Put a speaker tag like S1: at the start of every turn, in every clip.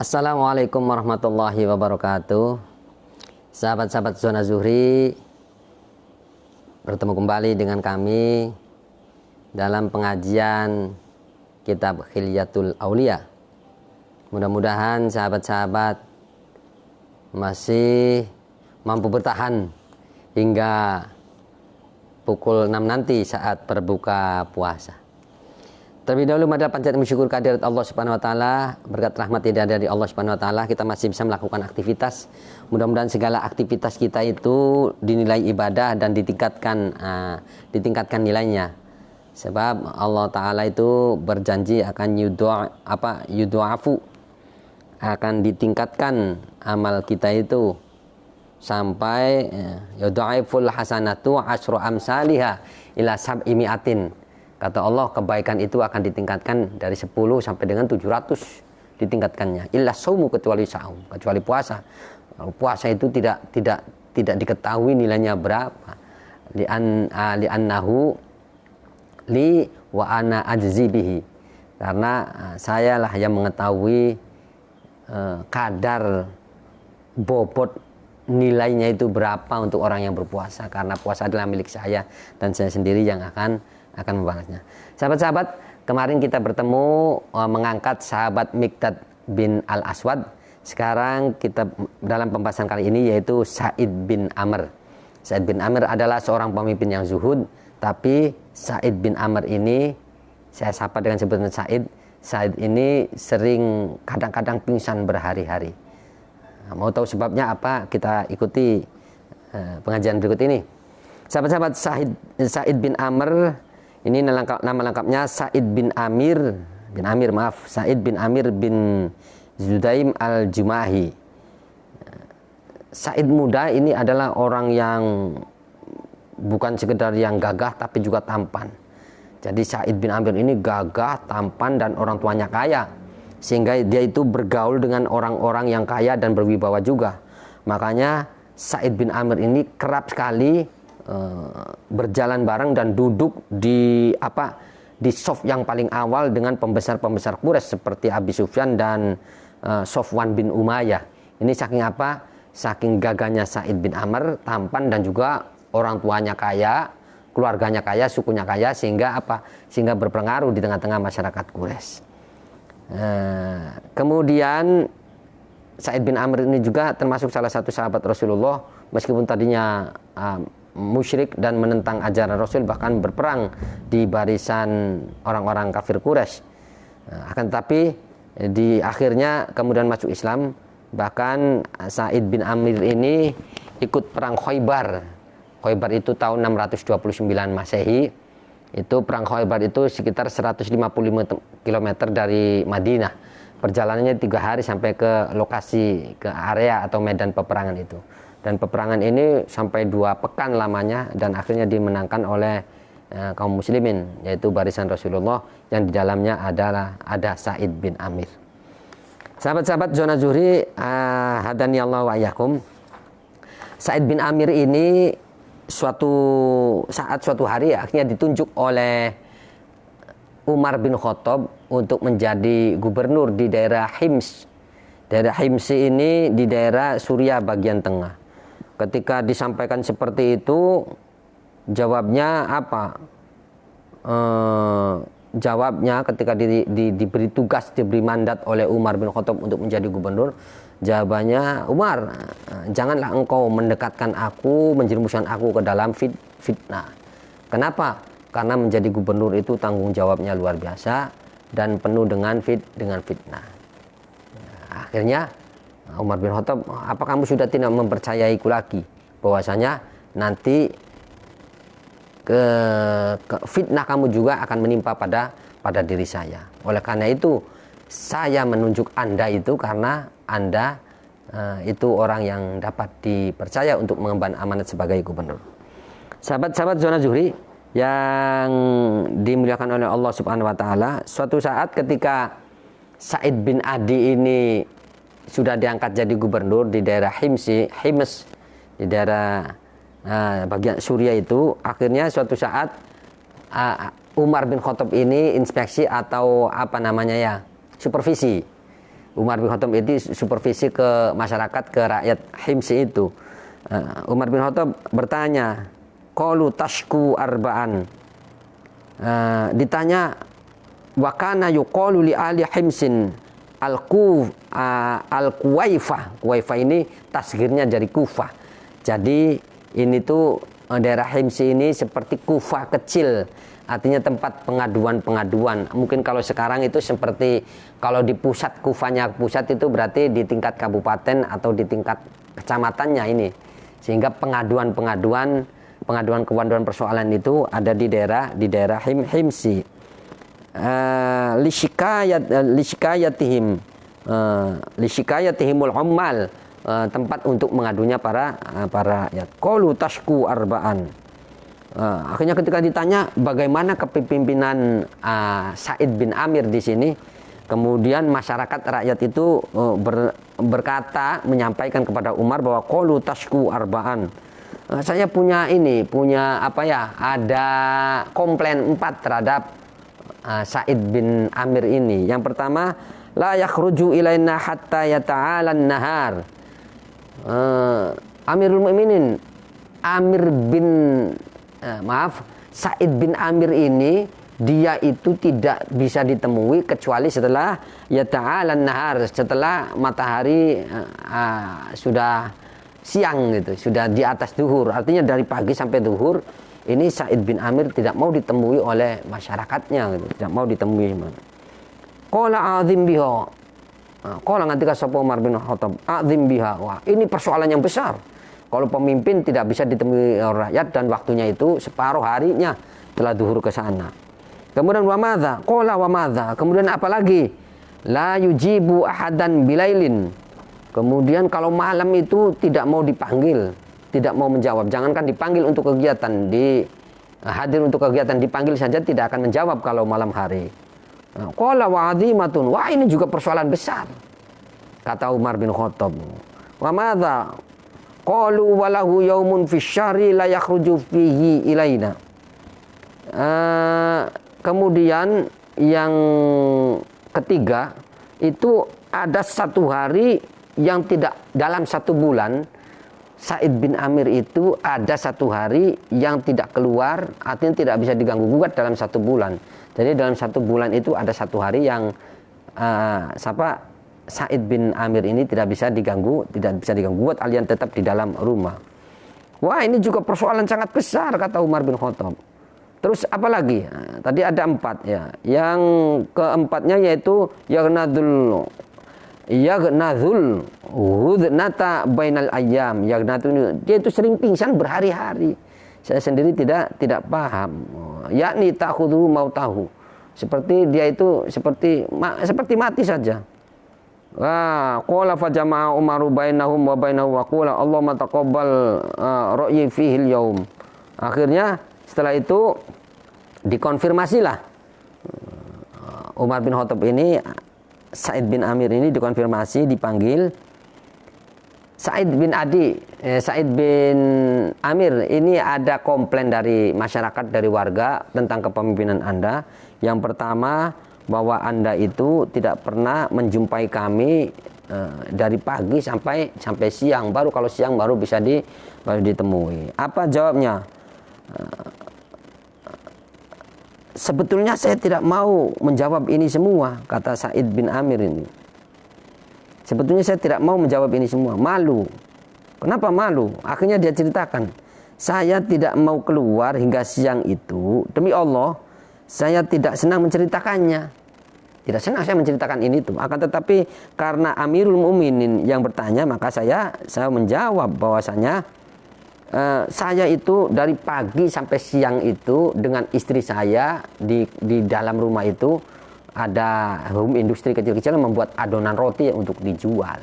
S1: Assalamualaikum warahmatullahi wabarakatuh. Sahabat-sahabat Zona Zuhri, bertemu kembali dengan kami dalam pengajian kitab Hilyatul Aulia. Mudah-mudahan sahabat-sahabat masih mampu bertahan hingga pukul 6 nanti saat berbuka puasa. Terlebih dahulu adalah panjat bersyukur kehadirat Allah Subhanahu wa taala, berkat rahmat hidayah dari Allah Subhanahu wa taala kita masih bisa melakukan aktivitas. Mudah-mudahan segala aktivitas kita itu dinilai ibadah dan ditingkatkan nilainya. Sebab Allah taala itu berjanji akan yudu'afu, akan ditingkatkan amal kita itu sampai yudu'aiful hasanatu asyru amsalihha ila sab'i mi'atin. Kata Allah, kebaikan itu akan ditingkatkan dari 10 sampai dengan 700 ditingkatkannya. Illa saumu, kecuali saum, kecuali puasa. Puasa itu tidak diketahui nilainya berapa. Li'annahu li wa ana ajzi bihi. Karena sayalah yang mengetahui kadar bobot nilainya itu berapa untuk orang yang berpuasa, karena puasa adalah milik saya dan saya sendiri yang akan membalasnya. Sahabat-sahabat, kemarin kita bertemu mengangkat sahabat Miqdad bin Al-Aswad. Sekarang kita dalam pembahasan kali ini yaitu Sa'id bin Amr. Sa'id bin Amr adalah seorang pemimpin yang zuhud, tapi Sa'id bin Amr ini, saya sapa dengan sebutan Sa'id. Sa'id ini sering kadang-kadang pingsan berhari-hari. Mau tahu sebabnya apa? Kita ikuti pengajian berikut ini. Sahabat-sahabat, Sa'id bin Amr ini nama lengkapnya Sa'id bin Amir Sa'id bin Amir bin Zudaim al-Jumahi. Sa'id muda ini adalah orang yang bukan sekedar yang gagah tapi juga tampan. Jadi Sa'id bin Amir ini gagah, tampan, dan orang tuanya kaya, sehingga dia itu bergaul dengan orang-orang yang kaya dan berwibawa juga. Makanya Sa'id bin Amir ini kerap sekali berjalan bareng dan duduk di saf yang paling awal dengan pembesar-pembesar Quraisy seperti Abi Sufyan dan Sofwan bin Umayyah. Ini saking apa? Saking gagahnya Sa'id bin Amr, tampan, dan juga orang tuanya kaya, keluarganya kaya, sukunya kaya, sehingga berpengaruh di tengah-tengah masyarakat Quraisy. Kemudian Sa'id bin Amr ini juga termasuk salah satu sahabat Rasulullah, meskipun tadinya musyrik dan menentang ajaran Rasul, bahkan berperang di barisan orang-orang kafir Quraisy. Akan tetapi di akhirnya kemudian masuk Islam. Bahkan Sa'id bin Amr ini ikut perang Khaybar. Khaybar itu tahun 629 Masehi. Itu perang Khaybar itu sekitar 155 km dari Madinah. Perjalanannya 3 hari sampai ke lokasi, ke area atau medan peperangan itu. Dan peperangan ini sampai 2 pekan lamanya, dan akhirnya dimenangkan oleh kaum muslimin, yaitu barisan Rasulullah, yang di dalamnya ada Sa'id bin Amir. Sahabat-sahabat Zona Zuhri, hadaniyallahu wa iyyakum. Sa'id bin Amir ini suatu hari akhirnya ditunjuk oleh Umar bin Khattab untuk menjadi gubernur di daerah Hims. Daerah Hims ini di daerah Suriah bagian tengah. Ketika disampaikan seperti itu, jawabnya apa? Jawabnya ketika diberi tugas, diberi mandat oleh Umar bin Khattab untuk menjadi gubernur, jawabannya, Umar, janganlah engkau mendekatkan aku, menjerumuskan aku ke dalam fitnah. Kenapa? Karena menjadi gubernur itu tanggung jawabnya luar biasa dan penuh dengan fitnah. Akhirnya Umar bin Khattab, apa kamu sudah tidak mempercayaiku lagi bahwasanya nanti ke fitnah kamu juga akan menimpa pada diri saya. Oleh karena itu saya menunjuk Anda itu karena Anda itu orang yang dapat dipercaya untuk mengemban amanat sebagai gubernur. Sahabat-sahabat Zona Zuhri yang dimuliakan oleh Allah Subhanahu wa taala, suatu saat ketika Sa'id bin Adi ini sudah diangkat jadi gubernur di daerah Hims, di daerah bagian Suriah itu, akhirnya suatu saat Umar bin Khattab ini inspeksi atau supervisi Umar bin Khattab itu supervisi ke masyarakat, ke rakyat Himsi itu. Umar bin Khattab bertanya, qalu tashku arba'an. Ditanya, wa kana yuqalu li ahli Himsin al-Kuwaifah. Kuwaifah ini tasghirnya dari Kufah. Jadi ini tuh daerah Himsi ini seperti Kufah kecil. Artinya tempat pengaduan-pengaduan. Mungkin kalau sekarang itu seperti kalau di pusat, Kufahnya pusat itu berarti di tingkat kabupaten atau di tingkat kecamatannya ini. Sehingga pengaduan persoalan itu ada di daerah Himsi. Lisyikayatihimul ummal, tempat untuk mengadunya para rakyat. Qalu tashku arba'an. Akhirnya ketika ditanya bagaimana kepemimpinan Sa'id bin Amir di sini, kemudian masyarakat rakyat itu berkata, menyampaikan kepada Umar bahwa qalu tashku arba'an. Saya punya ada komplain 4 terhadap Sa'id bin Amir ini. Yang pertama, la yakhruju ilaina hatta yata'alan nahar. Amirul Mukminin Sa'id bin Amir ini, dia itu tidak bisa ditemui kecuali setelah yata'alan nahar, setelah matahari sudah siang gitu, sudah di atas duhur. Artinya dari pagi sampai duhur ini Sa'id bin Amir tidak mau ditemui oleh masyarakatnya gitu, tidak mau ditemui. Qala a'zim biha. Qala ngantika sapa Umar bin Khattab, a'zim biha. Wah, ini persoalan yang besar. Kalau pemimpin tidak bisa ditemui rakyat dan waktunya itu separuh harinya telah duhur ke sana. Kemudian wa madza? Qala wa madza? Kemudian apa lagi? La yujibu ahadan bilailin. Kemudian kalau malam itu tidak mau dipanggil, tidak mau menjawab. Jangankan dipanggil untuk kegiatan, hadir untuk kegiatan, dipanggil saja tidak akan menjawab kalau malam hari. Qala wa azimatun. Wah, ini juga persoalan besar, kata Umar bin Khattab. Wa madza? Qalu walahu yaumun fisyari la yakhruju fihi ilaina. Kemudian yang ketiga itu ada satu hari yang tidak, dalam satu bulan Sa'id bin Amir itu ada satu hari yang tidak keluar, artinya tidak bisa diganggu gugat dalam satu bulan. Jadi dalam satu bulan itu ada satu hari yang Sa'id bin Amir ini tidak bisa diganggu gugat, alian tetap di dalam rumah. Wah, ini juga persoalan sangat besar, kata Umar bin Khattab. Terus apa lagi? Tadi ada 4 ya. Yang keempatnya yaitu yaghnadul hudnata bainal ayyam. Yaghnatu, dia itu sering pingsan berhari-hari. Saya sendiri tidak paham. Yakni ta'khudhu mautahu. Seperti dia itu seperti mati saja. Qala fa jama'a Umaru bainahum wa bainahu wa qala Allahumma taqabbal ra'yi fihi al-yaum. Akhirnya setelah itu dikonfirmasilah Umar bin Khattab ini, Sa'id bin Amir ini dikonfirmasi, dipanggil. Sa'id bin Amir ini ada komplain dari masyarakat, dari warga tentang kepemimpinan Anda. Yang pertama, bahwa Anda itu tidak pernah menjumpai kami dari pagi sampai siang. Baru kalau siang baru bisa ditemui. Apa jawabnya? Sebetulnya saya tidak mau menjawab ini semua, kata Sa'id bin Amir ini. Sebetulnya saya tidak mau menjawab ini semua, malu. Kenapa malu? Akhirnya dia ceritakan, saya tidak mau keluar hingga siang itu, demi Allah, saya tidak senang menceritakannya. Tidak senang saya menceritakan ini tuh. Akan tetapi karena Amirul Mukminin yang bertanya, maka saya menjawab bahwasanya saya itu dari pagi sampai siang itu dengan istri saya di dalam rumah itu ada home industri kecil-kecil membuat adonan roti untuk dijual.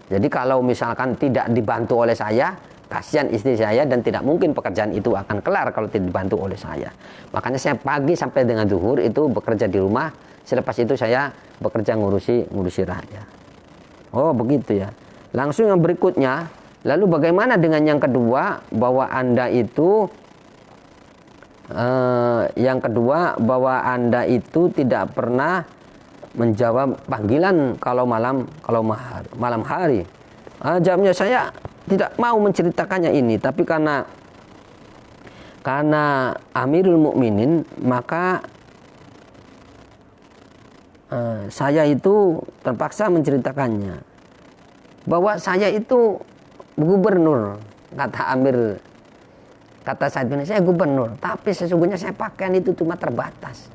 S1: Jadi kalau misalkan tidak dibantu oleh saya, kasihan istri saya dan tidak mungkin pekerjaan itu akan kelar kalau tidak dibantu oleh saya. Makanya saya pagi sampai dengan zuhur itu bekerja di rumah. Selepas itu saya bekerja ngurusi rakyat. Oh begitu ya. Langsung yang berikutnya, lalu bagaimana dengan yang kedua, bahwa Anda itu tidak pernah menjawab panggilan kalau malam hari. Jawabnya, saya tidak mau menceritakannya ini, tapi karena Amirul Mukminin, maka saya itu terpaksa menceritakannya. Bahwa saya itu gubernur, kata Sa'id bin Amir, saya gubernur, tapi sesungguhnya saya pakaian itu cuma terbatas,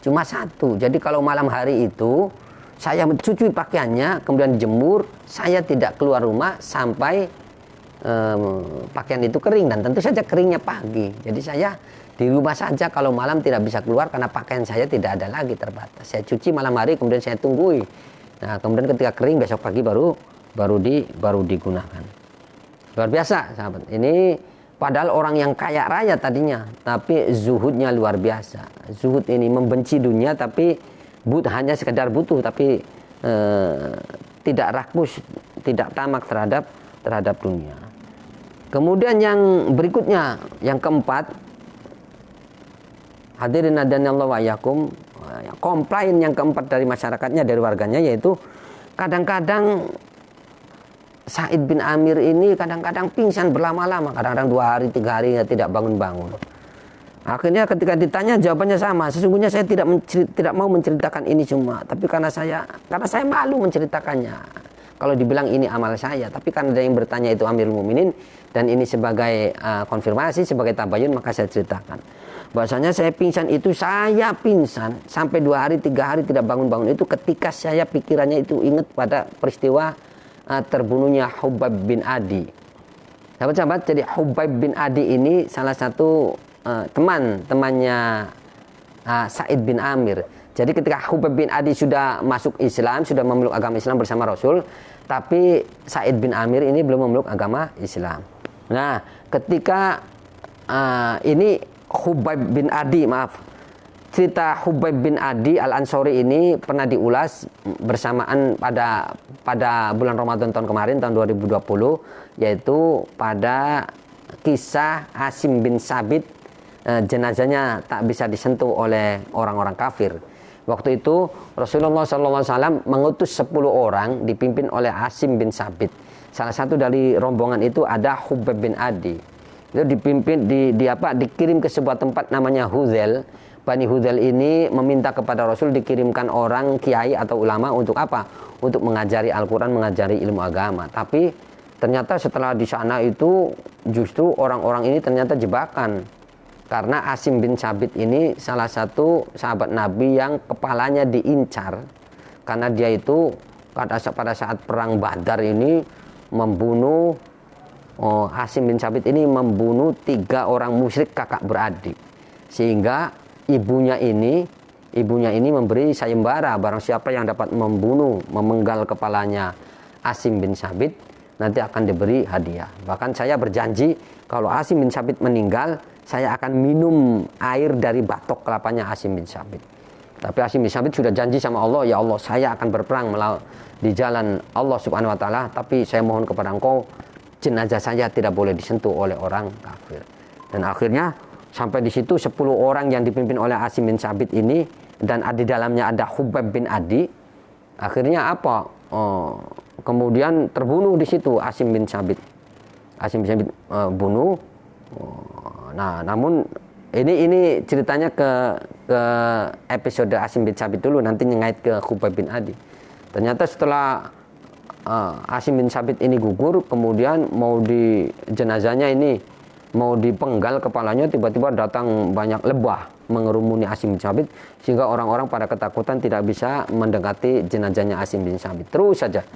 S1: cuma satu. Jadi kalau malam hari itu saya mencuci pakaiannya, kemudian dijemur, saya tidak keluar rumah sampai pakaian itu kering, dan tentu saja keringnya pagi. Jadi saya di rumah saja, kalau malam tidak bisa keluar karena pakaian saya tidak ada lagi, terbatas. Saya cuci malam hari, kemudian saya tunggui. Nah, kemudian ketika kering besok pagi baru digunakan. Luar biasa, sahabat. Ini padahal orang yang kaya raya tadinya, tapi zuhudnya luar biasa. Zuhud ini membenci dunia, tapi hanya sekedar butuh, tapi tidak rakus, tidak tamak terhadap dunia. Kemudian yang berikutnya, yang keempat, hadirin hadanallahu wa iyyakum, komplain yang keempat dari masyarakatnya, dari warganya, yaitu kadang-kadang Sa'id bin Amir ini kadang-kadang pingsan berlama-lama, kadang-kadang 2 hari 3 hari tidak bangun-bangun. Akhirnya ketika ditanya, jawabannya sama, sesungguhnya saya tidak mau menceritakan ini semua, tapi karena saya malu menceritakannya. Kalau dibilang ini amal saya, tapi karena ada yang bertanya itu Amirul Mukminin, dan ini sebagai konfirmasi, sebagai tabayun, maka saya ceritakan. Bahwasanya saya pingsan sampai 2 hari 3 hari tidak bangun-bangun itu ketika saya pikirannya itu ingat pada peristiwa terbunuhnya Hubaib bin Adi. Sahabat-sahabat, jadi Hubaib bin Adi ini salah satu temannya Sa'id bin Amir. Jadi ketika Hubaib bin Adi sudah masuk Islam, sudah memeluk agama Islam bersama Rasul, tapi Sa'id bin Amir ini belum memeluk agama Islam. Nah, ketika ini Hubaib bin Adi, cerita Hubaib bin Adi Al-Ansori ini pernah diulas bersamaan pada bulan Ramadan tahun kemarin, tahun 2020, yaitu pada kisah Asim bin Sabit, jenazahnya tak bisa disentuh oleh orang-orang kafir. Waktu itu Rasulullah SAW mengutus 10 orang dipimpin oleh Asim bin Sabit. Salah satu dari rombongan itu ada Hubaib bin Adi. Itu dikirim ke sebuah tempat namanya Hudzail. Bani Hudzail ini meminta kepada Rasul dikirimkan orang kiai atau ulama untuk apa? Untuk mengajari Al-Quran, mengajari ilmu agama. Tapi ternyata setelah di sana itu justru orang-orang ini ternyata jebakan. Karena Asim bin Sabit ini salah satu sahabat Nabi yang kepalanya diincar. Karena dia itu pada saat perang Badar ini membunuh, Asim bin Sabit ini membunuh 3 orang musyrik kakak beradik. Sehingga ibunya ini memberi sayembara, barang siapa yang dapat memenggal kepalanya Asim bin Sabit, nanti akan diberi hadiah. Bahkan saya berjanji kalau Asim bin Sabit meninggal, saya akan minum air dari batok kelapanya Asim bin Sabit. Tapi Asim bin Sabit sudah janji sama Allah, ya Allah, saya akan berperang di jalan Allah Subhanahu wa taala, tapi saya mohon kepada Engkau, jenazah saya tidak boleh disentuh oleh orang kafir. Dan akhirnya sampai di situ 10 orang yang dipimpin oleh Asim bin Sabit ini, dan di dalamnya ada Hubaib bin Adi. Akhirnya apa? Kemudian terbunuh di situ Asim bin Sabit. Asim bin Sabit bunuh. Nah, namun ini ceritanya ke episode Asim bin Sabit dulu, nanti ngait ke Hubaib bin Adi. Ternyata setelah Asim bin Sabit ini gugur, kemudian jenazahnya ini mau dipenggal kepalanya, tiba-tiba datang banyak lebah mengerumuni Asim bin Sabit, sehingga orang-orang pada ketakutan tidak bisa mendekati jenazahnya Asim bin Sabit. Terus saja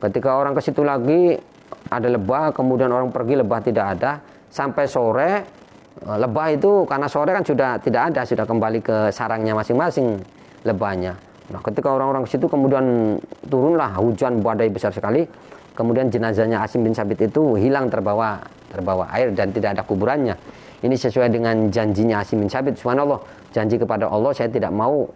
S1: ketika orang ke situ lagi ada lebah, kemudian orang pergi, lebah tidak ada, sampai sore. Lebah itu karena sore kan sudah tidak ada, sudah kembali ke sarangnya masing-masing lebahnya. Nah, ketika orang-orang ke situ kemudian turunlah hujan badai besar sekali. Kemudian jenazahnya Asim bin Sabit itu hilang terbawa air dan tidak ada kuburannya. Ini sesuai dengan janjinya Asim bin Sabit. Subhanallah, janji kepada Allah, saya tidak mau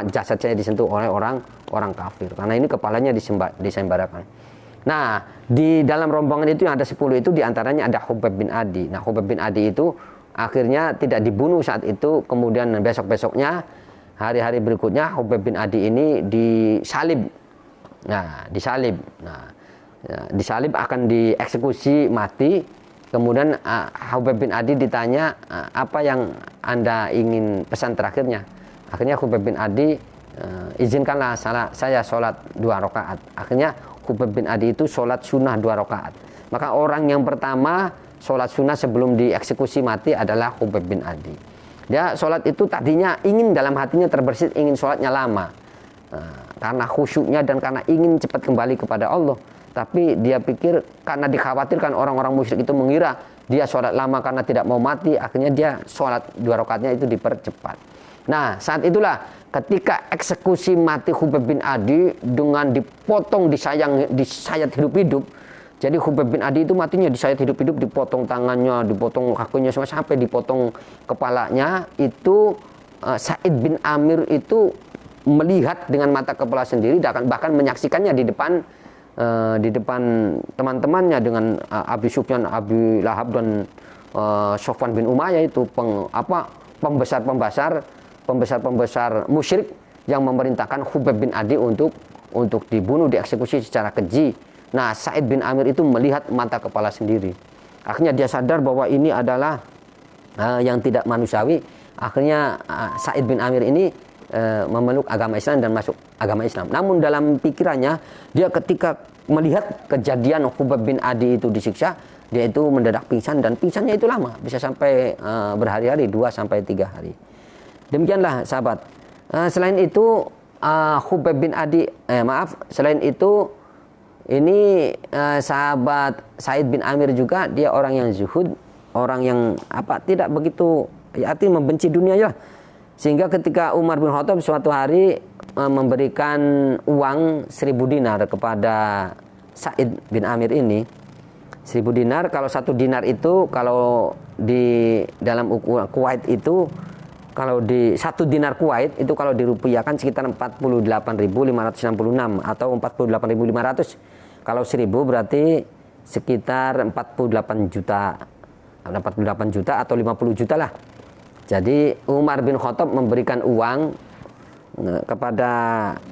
S1: jasad saya disentuh oleh orang kafir. Karena ini kepalanya disembarakan. Nah, di dalam rombongan itu yang ada 10 itu diantaranya ada Hubaib bin Adi. Nah, Hubaib bin Adi itu akhirnya tidak dibunuh saat itu, kemudian besok-besoknya hari-hari berikutnya Khubayb bin Adi ini disalib. Nah, disalib. Nah, disalib akan dieksekusi mati. Kemudian Khubayb bin Adi ditanya, apa yang Anda ingin pesan terakhirnya? Akhirnya Khubayb bin Adi, izinkanlah saya sholat 2 rakaat. Akhirnya Khubayb bin Adi itu sholat sunnah 2 rakaat. Maka orang yang pertama sholat sunnah sebelum dieksekusi mati adalah Khubayb bin Adi. Dia sholat itu tadinya ingin, dalam hatinya terbersit ingin sholatnya lama, karena khusyuknya dan karena ingin cepat kembali kepada Allah. Tapi dia pikir karena dikhawatirkan orang-orang musyrik itu mengira dia sholat lama karena tidak mau mati, akhirnya dia sholat 2 rakaatnya itu dipercepat. Nah, saat itulah ketika eksekusi mati Khubayb bin Adi dengan dipotong, disayat hidup-hidup. Jadi Khubayb bin Adi itu matinya disayat hidup-hidup, dipotong tangannya, dipotong kakinya, sampai dipotong kepalanya. Itu Sa'id bin Amir itu melihat dengan mata kepala sendiri, bahkan menyaksikannya di depan teman-temannya dengan Abi Sufyan, Abi Lahab dan Sofwan bin Umayyah itu pembesar musyrik yang memerintahkan Khubayb bin Adi untuk dibunuh, dieksekusi secara keji. Nah, Sa'id bin Amir itu melihat mata kepala sendiri. Akhirnya dia sadar bahwa ini adalah yang tidak manusiawi. Akhirnya Sa'id bin Amir ini memeluk agama Islam dan masuk agama Islam. Namun dalam pikirannya, dia ketika melihat kejadian Khubayb bin Adi itu disiksa, dia itu mendadak pingsan, dan pingsannya itu lama, bisa sampai berhari-hari, 2-3 hari. Demikianlah sahabat. Selain itu Khubayb bin Adi, selain itu ini sahabat Sa'id bin Amir juga, dia orang yang zuhud, orang yang tidak begitu, artinya membenci dunia ya. Sehingga ketika Umar bin Khattab suatu hari memberikan uang 1.000 dinar kepada Sa'id bin Amir ini. 1.000 dinar, kalau 1 dinar itu kalau di dalam ukuran Kuwait itu, kalau di 1 dinar Kuwait itu kalau dirupiahkan sekitar 48.566 atau 48.500. Kalau 1.000 berarti sekitar 48 juta atau 50 juta lah. Jadi Umar bin Khattab memberikan uang kepada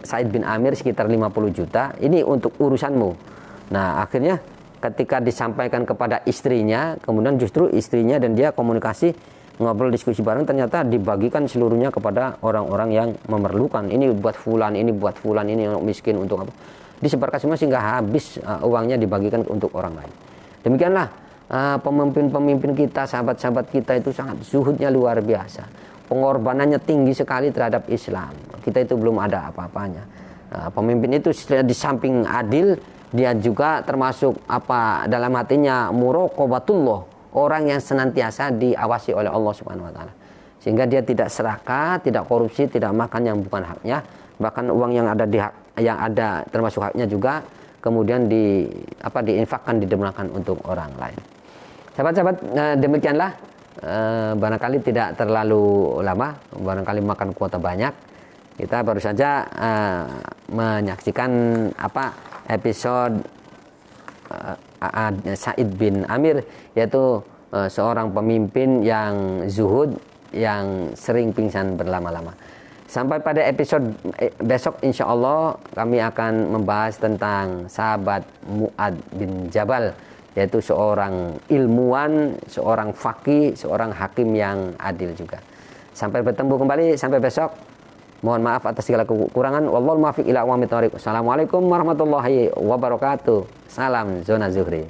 S1: Sa'id bin Amir sekitar 50 juta. Ini untuk urusanmu. Nah, akhirnya ketika disampaikan kepada istrinya, kemudian justru istrinya dan dia komunikasi, ngobrol, diskusi bareng, ternyata dibagikan seluruhnya kepada orang-orang yang memerlukan. Ini buat fulan, ini buat fulan, ini untuk miskin, untuk apa. Disebarkan semua sehingga habis uangnya dibagikan untuk orang lain. Demikianlah pemimpin-pemimpin kita, sahabat-sahabat kita itu sangat zuhudnya luar biasa. Pengorbanannya tinggi sekali terhadap Islam. Kita itu belum ada apa-apanya. Pemimpin itu di samping adil, dia juga termasuk dalam hatinya muraqabatullah, orang yang senantiasa diawasi oleh Allah Subhanahu wa taala. Sehingga dia tidak serakah, tidak korupsi, tidak makan yang bukan haknya, bahkan uang yang ada termasuk haknya juga kemudian diinfakkan, didermakan untuk orang lain. Sahabat-sahabat, demikianlah, barangkali tidak terlalu lama, barangkali makan kuota banyak. Kita baru saja menyaksikan episode Sa'id bin Amir, yaitu seorang pemimpin yang zuhud, yang sering pingsan berlama-lama. Sampai pada episode besok, insya Allah kami akan membahas tentang sahabat Mu'ad bin Jabal, yaitu seorang ilmuwan, seorang faqih, seorang hakim yang adil juga. Sampai bertemu kembali, sampai besok. Mohon maaf atas segala kekurangan. Wallahul muwaffiq ila aqwamit thoriq. Assalamualaikum warahmatullahi wabarakatuh. Salam Zona Zuhri.